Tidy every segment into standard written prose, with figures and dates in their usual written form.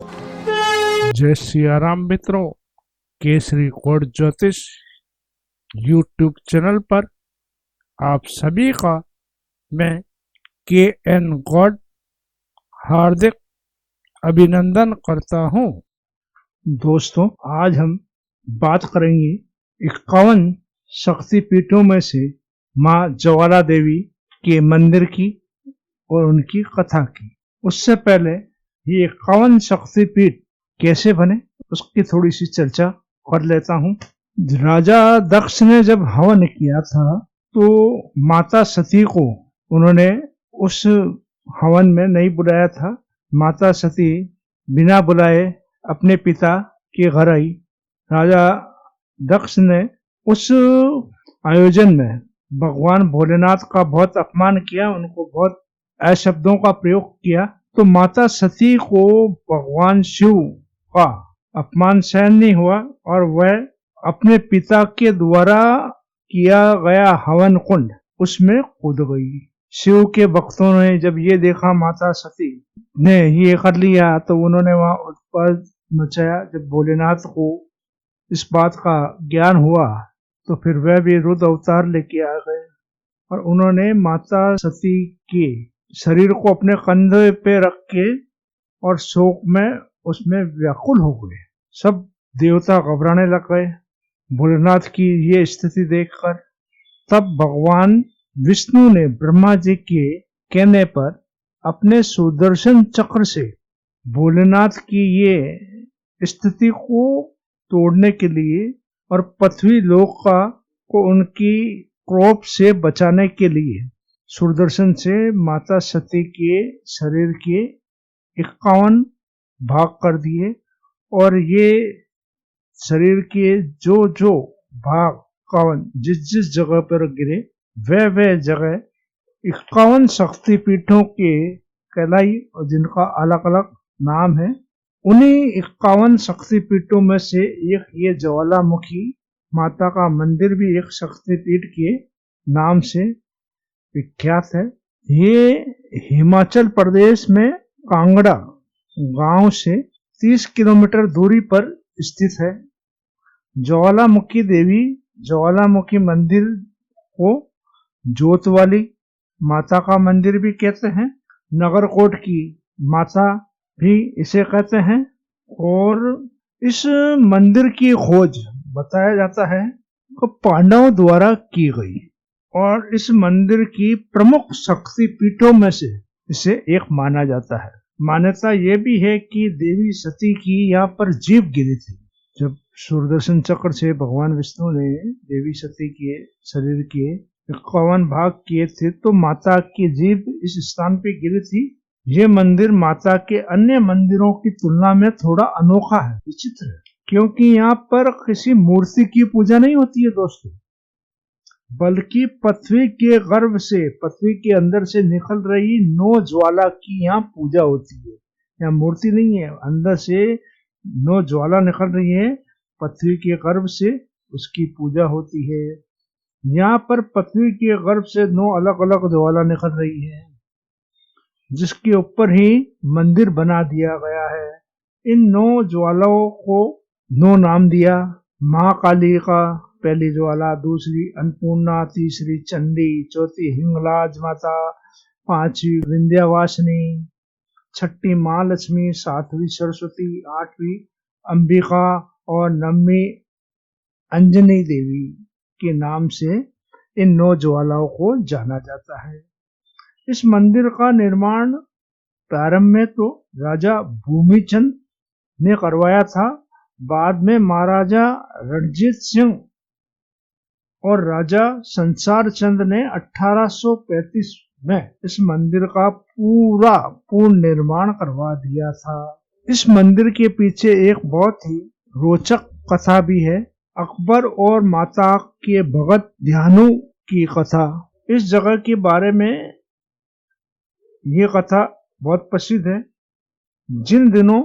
जय सियाराम मित्रों, केसरी कोट ज्योतिष यूट्यूब चैनल पर आप सभी का मैं के एन गॉड हार्दिक अभिनंदन करता हूँ। दोस्तों, आज हम बात करेंगे 51 शक्तिपीठों में से माँ ज्वाला देवी के मंदिर की और उनकी कथा की। उससे पहले ये 51 शक्तिपीठ कैसे बने उसकी थोड़ी सी चर्चा कर लेता हूँ। राजा दक्ष ने जब हवन किया था तो माता सती को उन्होंने उस हवन में नहीं बुलाया था। माता सती बिना बुलाए अपने पिता के घर आई। राजा दक्ष ने उस आयोजन में भगवान भोलेनाथ का बहुत अपमान किया, उनको बहुत अशब्दों का प्रयोग किया। तो माता सती को भगवान शिव का अपमान सहन नहीं हुआ और वह अपने पिता के द्वारा किया गया हवन कुंड उसमें कूद गई। शिव के भक्तों ने जब ये देखा माता सती ने ये कर लिया तो उन्होंने वहां उत्पाद मचाया। जब भोलेनाथ को इस बात का ज्ञान हुआ तो फिर वह भी रुद्र अवतार लेके आ गए और उन्होंने माता सती के शरीर को अपने कंधे पे रख के और शोक में उसमें व्याकुल हो गए। सब देवता घबराने लग गए भोलेनाथ की ये स्थिति देखकर। तब भगवान विष्णु ने ब्रह्मा जी के कहने पर अपने सुदर्शन चक्र से भोलेनाथ की ये स्थिति को तोड़ने के लिए और पृथ्वी लोक को उनकी क्रोध से बचाने के लिए सुदर्शन से माता सती के शरीर के 51 भाग कर दिए और ये शरीर के जो जो भाग 51 जिस जगह पर गिरे वह जगह 51 शक्तिपीठों के कहलाई और जिनका अलग अलग नाम है। उन्हीं 51 शक्तिपीठों में से एक ये ज्वालामुखी माता का मंदिर भी एक शक्तिपीठ के नाम से विख्यात है। ये हिमाचल प्रदेश में कांगड़ा गांव से 30 किलोमीटर दूरी पर स्थित है। ज्वालामुखी देवी ज्वालामुखी मंदिर को जोत वाली माता का मंदिर भी कहते हैं, नगरकोट की माता भी इसे कहते हैं। और इस मंदिर की खोज बताया जाता है कि पांडवों द्वारा की गई और इस मंदिर की प्रमुख शक्तिपीठों में से इसे एक माना जाता है। मान्यता यह भी है कि देवी सती की यहाँ पर जीभ गिरी थी। जब सुदर्शन चक्र से भगवान विष्णु ने देवी सती के शरीर के 51 भाग किए थे तो माता की जीभ इस स्थान पे गिरी थी। ये मंदिर माता के अन्य मंदिरों की तुलना में थोड़ा अनोखा है, विचित्र है, क्योंकि यहाँ पर किसी मूर्ति की पूजा नहीं होती है दोस्तों, बल्कि पृथ्वी के गर्भ से पृथ्वी के अंदर से निकल रही 9 ज्वाला की यहाँ पूजा होती है। यहाँ मूर्ति नहीं है, अंदर से 9 ज्वाला निकल रही है पृथ्वी के गर्भ से, उसकी पूजा होती है। यहाँ पर पृथ्वी के गर्भ से 9 अलग अलग ज्वाला निकल रही है जिसके ऊपर ही मंदिर बना दिया गया है। इन 9 ज्वालाओं को 9 नाम दिया। माँ काली का पहली ज्वाला, दूसरी अन्नपूर्णा, तीसरी चंडी, चौथी हिंगलाज माता, पांचवी विंध्यवासिनी, छठी माँ लक्ष्मी, सातवीं सरस्वती, आठवीं अंबिका और नववीं अंजनी देवी के नाम से इन 9 ज्वालाओं को जाना जाता है। इस मंदिर का निर्माण प्रारंभ में तो राजा भूमिचंद ने करवाया था। बाद में महाराजा रणजीत सिंह और राजा संसार चंद ने 1835 में इस मंदिर का पूर्ण निर्माण करवा दिया था। इस मंदिर के पीछे एक बहुत ही रोचक कथा भी है, अकबर और माता के भगत ध्यानु की कथा। इस जगह के बारे में ये कथा बहुत प्रसिद्ध है। जिन दिनों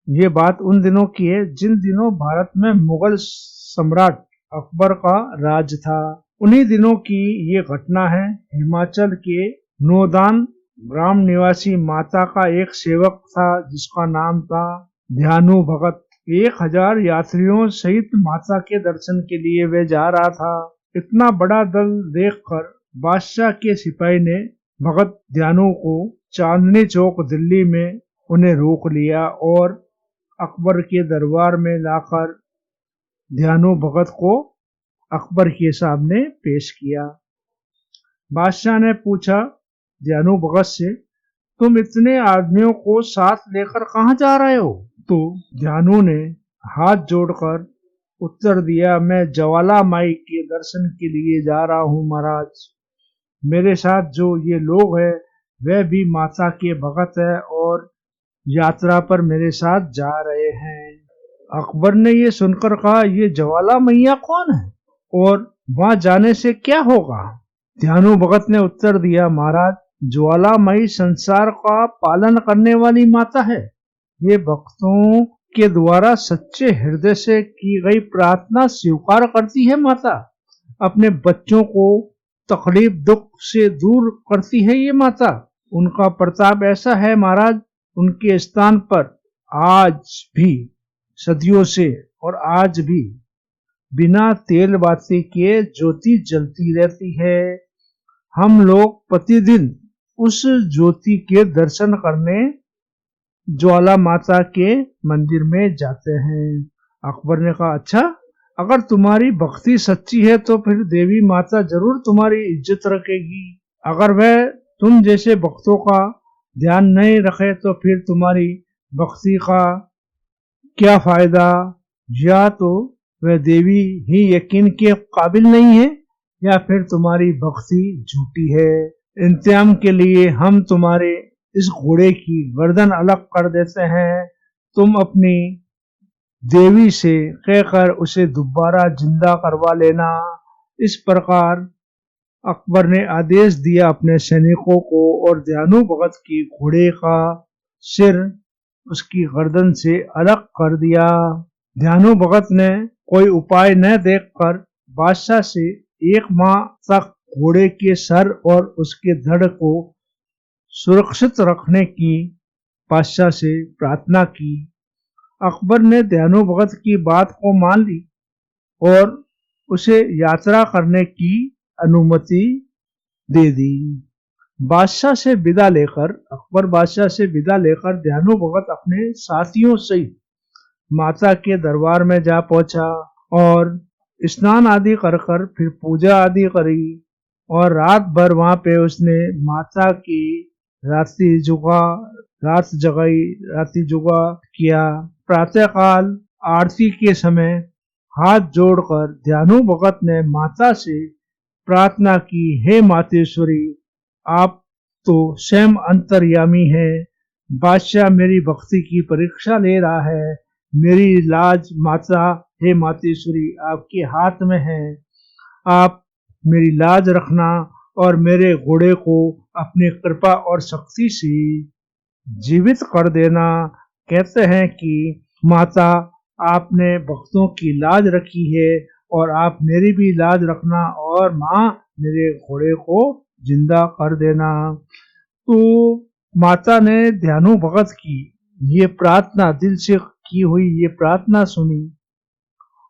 ये बात उन दिनों की है जिन दिनों भारत में मुगल सम्राट अकबर का राज था। उन्हीं दिनों की ये घटना है। हिमाचल के नौदान ग्राम निवासी माता का एक सेवक था जिसका नाम था ध्यानु भगत 1000 यात्रियों सहित माता के दर्शन के लिए वे जा रहा था। इतना बड़ा दल देखकर बादशाह के सिपाही ने भगत ध्यानु को चांदनी चौक दिल्ली में उन्हें रोक लिया और अकबर के दरबार में लाकर ध्यानु भगत को अकबर के सामने पेश किया। बादशाह ने पूछा ध्यानु भगत से, तुम इतने आदमियों को साथ लेकर कहाँ जा रहे हो? तो ध्यानु ने हाथ जोड़कर उत्तर दिया, मैं ज्वाला माई के दर्शन के लिए जा रहा हूँ महाराज। मेरे साथ जो ये लोग हैं वे भी माता के भगत है और यात्रा पर मेरे साथ जा रहे हैं। अकबर ने ये सुनकर कहा, ये ज्वाला मैया कौन है और वहां जाने से क्या होगा? ध्यानु भगत ने उत्तर दिया, महाराज ज्वाला माई संसार का पालन करने वाली माता है। ये भक्तों के द्वारा सच्चे हृदय से की गई प्रार्थना स्वीकार करती है माता। अपने बच्चों को तकलीफ दुख से दूर करती है ये माता। उनका प्रताप ऐसा है महाराज, उनके स्थान पर आज भी सदियों से और आज भी बिना तेल बाती के ज्योति जलती रहती है। हम लोग प्रतिदिन उस ज्योति के दर्शन करने ज्वाला माता के मंदिर में जाते हैं। अकबर ने कहा, अच्छा, अगर तुम्हारी भक्ति सच्ची है तो फिर देवी माता जरूर तुम्हारी इज्जत रखेगी। अगर वह तुम जैसे भक्तों का ध्यान नहीं रखे तो फिर तुम्हारी भक्ति का क्या फायदा? या तो वह देवी ही यकीन के काबिल नहीं है या फिर तुम्हारी भक्ति झूठी है। इंतजाम के लिए हम तुम्हारे इस घोड़े की गर्दन अलग कर देते हैं। तुम अपनी देवी से कहकर उसे दोबारा जिंदा करवा लेना। इस प्रकार अकबर ने आदेश दिया अपने सैनिकों को और ध्यानु भगत की घोड़े का सिर उसकी गर्दन से अलग कर दिया। ध्यानु भगत ने कोई उपाय न देखकर बादशाह से 1 माह तक घोड़े के सर और उसके धड़ को सुरक्षित रखने की बादशाह से प्रार्थना की। अकबर ने ध्यानु भगत की बात को मान ली और उसे यात्रा करने की अनुमति दे दी। अकबर बादशाह से विदा लेकर ध्यानु भगत अपने साथियों सहित माता के दरबार में जा पहुंचा और स्नान आदि कर फिर पूजा आदि करी और रात भर वहां पे उसने माता की रात्रि जुगा किया। प्रातःकाल आरती के समय हाथ जोड़कर ध्यानु भगत ने माता से प्रार्थना की, हे मातेश्वरी, आप तो स्वयं अंतर्यामी है। बादशाह मेरी भक्ति की परीक्षा ले रहा है। मेरी लाज माता, हे मातेश्वरी, आपके हाथ में है। आप मेरी लाज रखना और मेरे घोड़े को अपनी कृपा और शक्ति से जीवित कर देना। कहते हैं कि माता, आपने भक्तों की लाज रखी है और आप मेरी भी लाज रखना और माँ, मेरे घोड़े को जिंदा कर देना। तो माता ने ध्यानु भगत की ये प्रार्थना, दिल से की हुई ये प्रार्थना सुनी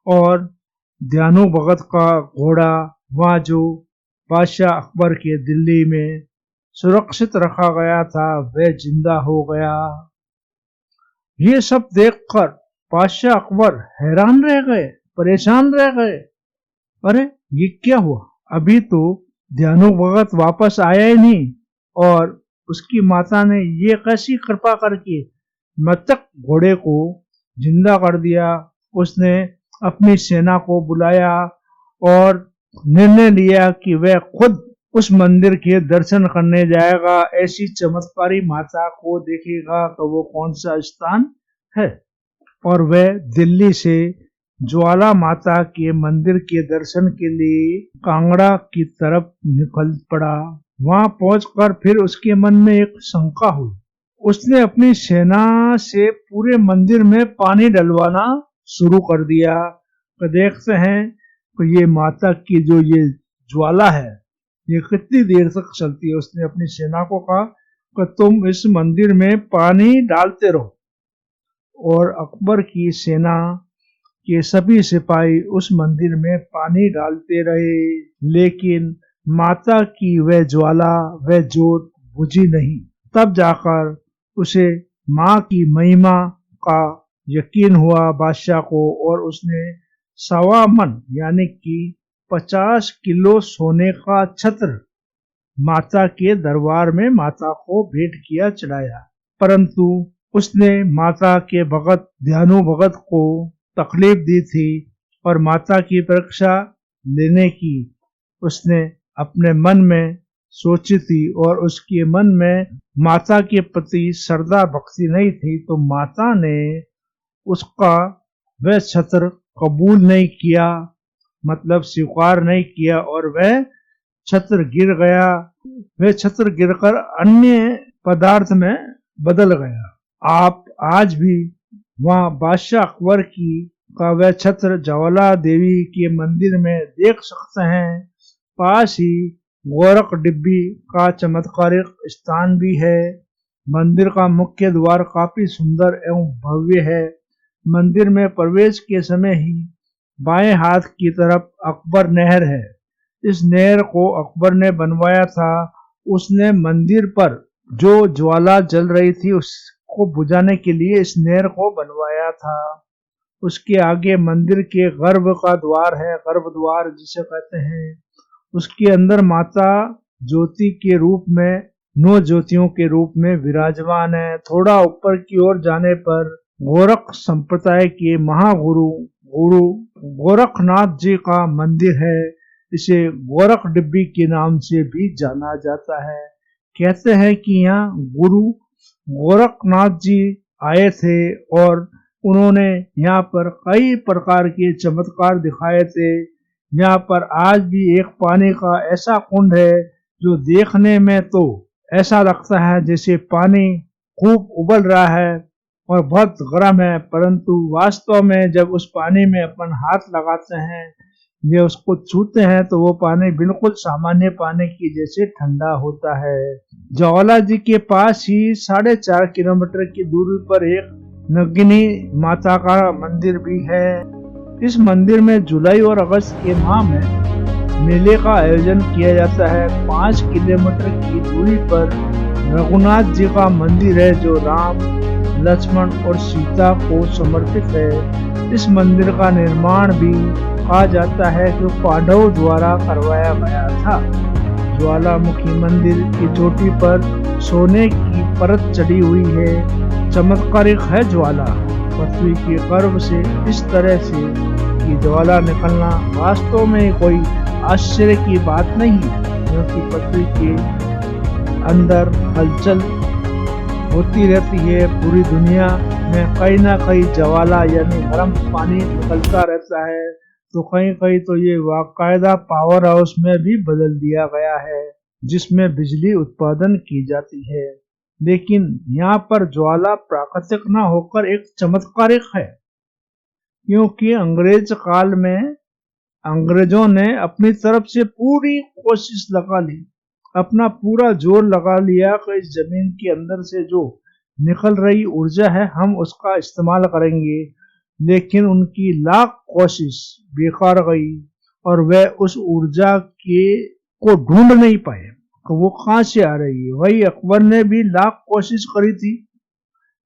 और ध्यानु भगत का घोड़ा वहां जो बादशाह अकबर के दिल्ली में सुरक्षित रखा गया था वह जिंदा हो गया। ये सब देखकर बादशाह अकबर हैरान रह गए, परेशान रह गए। अरे ये क्या हुआ? अभी तो ध्यानु भगत वापस आया ही नहीं और उसकी माता ने ये कैसी कृपा करके मृतक घोड़े को जिंदा कर दिया। उसने अपनी सेना को बुलाया और निर्णय लिया कि वह खुद उस मंदिर के दर्शन करने जाएगा, ऐसी चमत्कारी माता को देखेगा तो वो कौन सा स्थान है। और वह दिल्ली से ज्वाला माता के मंदिर के दर्शन के लिए कांगड़ा की तरफ निकल पड़ा। वहां पहुंचकर फिर उसके मन में एक शंका हुई। उसने अपनी सेना से पूरे मंदिर में पानी डलवाना शुरू कर दिया। तो देखते हैं कि ये माता की जो ये ज्वाला है ये कितनी देर तक चलती है। उसने अपनी सेना को कहा कि तुम इस मंदिर में पानी डालते रहो और अकबर की सेना के सभी सिपाही उस मंदिर में पानी डालते रहे, लेकिन माता की वह ज्वाला, वह जोत बुझी नहीं। तब जाकर उसे माँ की महिमा का यकीन हुआ बादशाह को, और उसने 1.25 मन यानी कि 50 किलो सोने का छत्र माता के दरबार में माता को भेंट किया चढ़ाया। परंतु उसने माता के भगत ध्यानु भगत को तकलीफ दी थी और माता की परीक्षा लेने की उसने अपने मन में सोची थी, और उसके मन में माता के प्रति श्रद्धा भक्ति नहीं थी, तो माता ने उसका वह छत्र कबूल नहीं किया, मतलब स्वीकार नहीं किया, और वह छत्र गिर गया। वह छत्र गिरकर अन्य पदार्थ में बदल गया। आप आज भी वहाँ बादशाह अकबर की का वह छत्र ज्वाला देवी के मंदिर में देख सकते हैं। पास ही गोरख डिब्बी का चमत्कारिक स्थान भी है। मंदिर का मुख्य द्वार काफी सुंदर एवं भव्य है। मंदिर में प्रवेश के समय ही बाएं हाथ की तरफ अकबर नहर है। इस नहर को अकबर ने बनवाया था। उसने मंदिर पर जो ज्वाला जल रही थी उसको बुझाने के लिए इस नहर को बनवाया था। उसके आगे मंदिर के गर्भ का द्वार है, गर्भ द्वार जिसे कहते हैं। उसके अंदर माता ज्योति के रूप में, 9 ज्योतियों के रूप में विराजमान है। थोड़ा ऊपर की ओर जाने पर गोरख संप्रदाय के महागुरु गुरु गोरखनाथ जी का मंदिर है। इसे गोरख डिब्बी के नाम से भी जाना जाता है। कहते हैं कि यहाँ गुरु गोरखनाथ जी आए थे और उन्होंने यहाँ पर कई प्रकार के चमत्कार दिखाए थे। यहाँ पर आज भी एक पानी का ऐसा कुंड है जो देखने में तो ऐसा लगता है जैसे पानी खूब उबल रहा है और बहुत गर्म है, परंतु वास्तव में जब उस पानी में अपन हाथ लगाते हैं या उसको छूते हैं तो वो पानी बिल्कुल सामान्य पानी की जैसे ठंडा होता है। ज्वाला जी के पास ही 4.5 किलोमीटर की दूरी पर एक नगिनी माता का मंदिर भी है। इस मंदिर में जुलाई और अगस्त के माह में मेले का आयोजन किया जाता है। 5 किलोमीटर की दूरी पर रघुनाथ जी का मंदिर है जो राम, लक्ष्मण और सीता को समर्पित है। इस मंदिर का निर्माण भी कहा जाता है कि पांडवों द्वारा करवाया गया था। ज्वालामुखी मंदिर की चोटी पर सोने की परत चढ़ी हुई है। चमत्कारिक है ज्वाला। पृथ्वी के गर्भ से इस तरह से कि ज्वाला निकलना वास्तव में कोई आश्चर्य की बात नहीं, क्योंकि पृथ्वी के अंदर हलचल होती रहती है। पूरी दुनिया में कहीं ना कहीं ज्वाला यानी गर्म पानी निकलता रहता है, तो कहीं कहीं तो ये बाकायदा पावर हाउस में भी बदल दिया गया है जिसमें बिजली उत्पादन की जाती है। लेकिन यहाँ पर ज्वाला प्राकृतिक न होकर एक चमत्कारिक है, क्योंकि अंग्रेज काल में अंग्रेजों ने अपनी तरफ से पूरी कोशिश लगा ली, अपना पूरा जोर लगा लिया कि इस जमीन के अंदर से जो निकल रही ऊर्जा है हम उसका इस्तेमाल करेंगे, लेकिन उनकी लाख कोशिश बेकार गई और वे उस ऊर्जा को ढूंढ नहीं पाए कि वो कहाँ से आ रही है। वही अकबर ने भी लाख कोशिश करी थी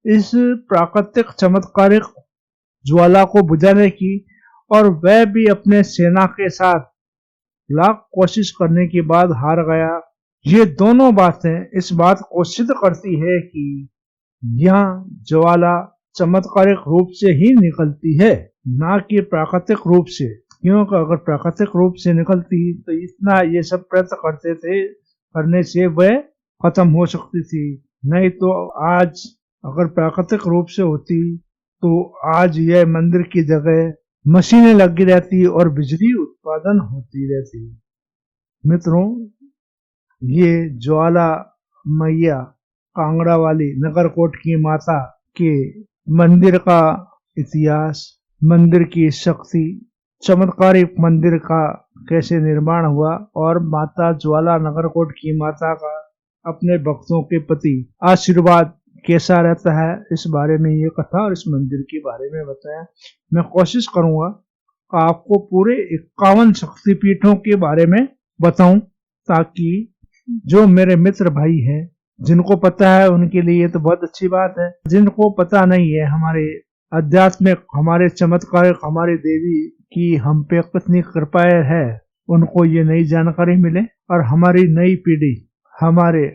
इस प्राकृतिक चमत्कारिक ज्वाला को बुझाने की, और वह भी अपने सेना के साथ लाख कोशिश करने के बाद हार गया। ये दोनों बातें इस बात को सिद्ध करती है कि यहाँ ज्वाला चमत्कारिक रूप से ही निकलती है, ना कि प्राकृतिक रूप से। क्योंकि अगर प्राकृतिक रूप से निकलती तो इतना ये सब प्रयत्न करते थे, करने से वह खत्म हो सकती थी। नहीं तो आज अगर प्राकृतिक रूप से होती तो आज यह मंदिर की जगह मशीनें लगी रहती और बिजली उत्पादन होती रहती। मित्रों, ये ज्वाला मैया कांगड़ा वाली नगरकोट की माता के मंदिर का इतिहास, मंदिर की शक्ति, चमत्कारिक मंदिर का कैसे निर्माण हुआ और माता ज्वाला नगरकोट की माता का अपने भक्तों के प्रति आशीर्वाद कैसा रहता है, इस बारे में ये कथा और इस मंदिर के बारे में बताया। मैं कोशिश करूंगा आपको पूरे 51 शक्तिपीठों के बारे में बताऊं, ताकि जो मेरे मित्र भाई हैं जिनको पता है उनके लिए तो बहुत अच्छी बात है, जिनको पता नहीं है हमारे आध्यात्मिक, हमारे चमत्कारिक, हमारे देवी की हम पे कितनी कृपाएं है, उनको ये नई जानकारी मिले और हमारी नई पीढ़ी हमारे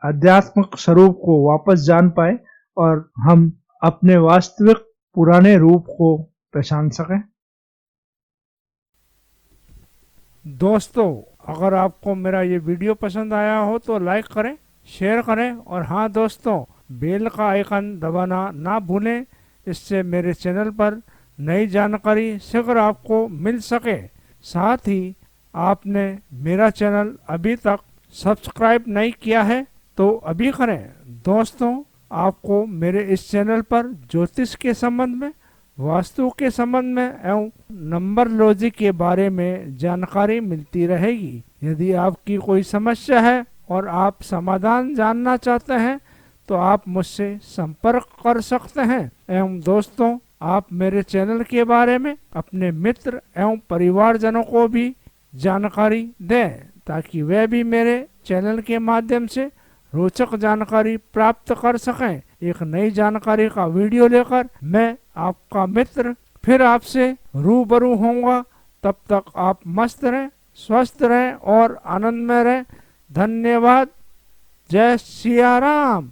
आध्यात्मिक स्वरूप को वापस जान पाए और हम अपने वास्तविक पुराने रूप को पहचान सकें। दोस्तों, अगर आपको मेरा ये वीडियो पसंद आया हो तो लाइक करें, शेयर करें और हाँ दोस्तों, बेल का आइकन दबाना ना भूलें, इससे मेरे चैनल पर नई जानकारी शीघ्र आपको मिल सके। साथ ही आपने मेरा चैनल अभी तक सब्सक्राइब नहीं किया है तो अभी करें। दोस्तों, आपको मेरे इस चैनल पर ज्योतिष के संबंध में, वास्तु के संबंध में एवं नंबरलॉजी के बारे में जानकारी मिलती रहेगी। यदि आपकी कोई समस्या है और आप समाधान जानना चाहते हैं तो आप मुझसे संपर्क कर सकते हैं। एवं दोस्तों, आप मेरे चैनल के बारे में अपने मित्र एवं परिवारजनों को भी जानकारी दें, ताकि वे भी मेरे चैनल के माध्यम से रोचक जानकारी प्राप्त कर सकें। एक नई जानकारी का वीडियो लेकर मैं आपका मित्र फिर आपसे रूबरू होऊंगा। तब तक आप मस्त रहें, स्वस्थ रहें और आनंद में रहें। धन्यवाद। जय सिया राम।